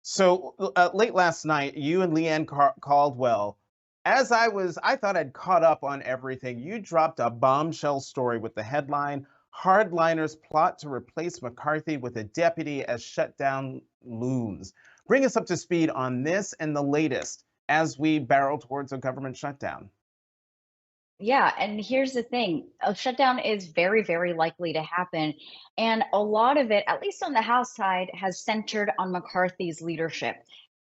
So late last night, you and Leanne Caldwell, I thought I'd caught up on everything. You dropped a bombshell story with the headline Hardliners Plot to Replace McCarthy with a Deputy as Shutdown Looms. Bring us up to speed on this and the latest as we barrel towards a government shutdown. Yeah, and here's the thing, a shutdown is very, very likely to happen. And a lot of it, at least on the House side, has centered on McCarthy's leadership.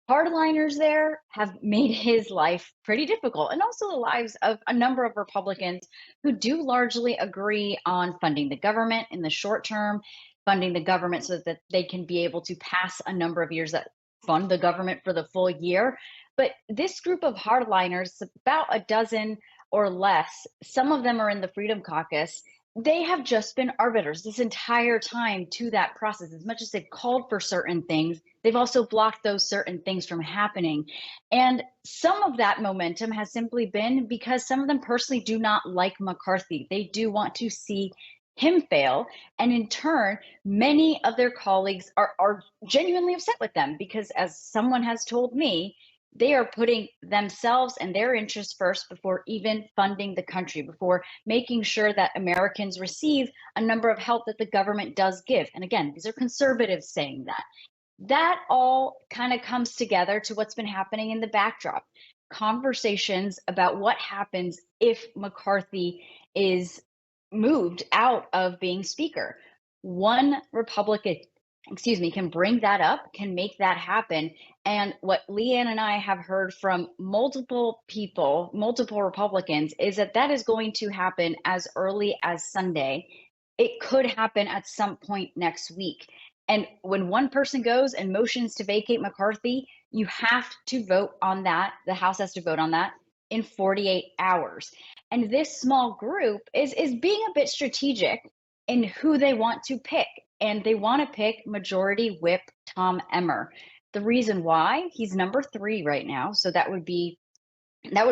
Hardliners there have made his life pretty difficult, and also the lives of a number of Republicans who do largely agree on funding the government in the short term, funding the government so that they can be able to pass a number of years that fund the government for the full year. But this group of hardliners, about a dozen or less, some of them are in the Freedom Caucus. They have just been arbiters this entire time to that process. As much as they've called for certain things, they've also blocked those certain things from happening. And some of that momentum has simply been because some of them personally do not like McCarthy. They do want to see him fail. And in turn, many of their colleagues are genuinely upset with them because, as someone has told me, they are putting themselves and their interests first before even funding the country, before making sure that Americans receive a number of help that the government does give. And again, these are conservatives saying that. That all kind of comes together to what's been happening in the backdrop. Conversations about what happens if McCarthy is moved out of being speaker. One Republican, can bring that up, can make that happen. And what Leanne and I have heard from multiple people, multiple Republicans, is that that is going to happen as early as Sunday. It could happen at some point next week. And when one person goes and motions to vacate McCarthy, you have to vote on that. The House has to vote on that in 48 hours. And this small group is being a bit strategic in who they want to pick. And they want to pick Majority Whip Tom Emmer. The reason why, he's number 3 right now, so that would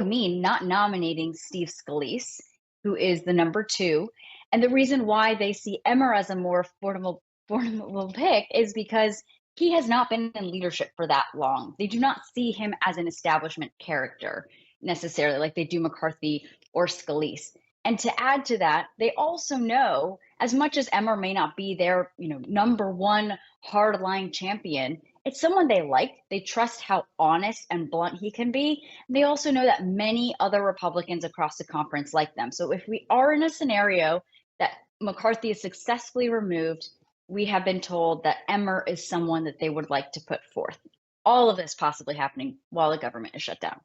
mean not nominating Steve Scalise, who is the number 2. And the reason why they see Emmer as a more affordable pick is because he has not been in leadership for that long. They do not see him as an establishment character necessarily, like they do McCarthy or Scalise. And to add to that, they also know, as much as Emmer may not be their, number one hardline champion, it's someone they like. They trust how honest and blunt he can be. They also know that many other Republicans across the conference like them. So if we are in a scenario that McCarthy is successfully removed, we have been told that Emmer is someone that they would like to put forth. All of this possibly happening while the government is shut down.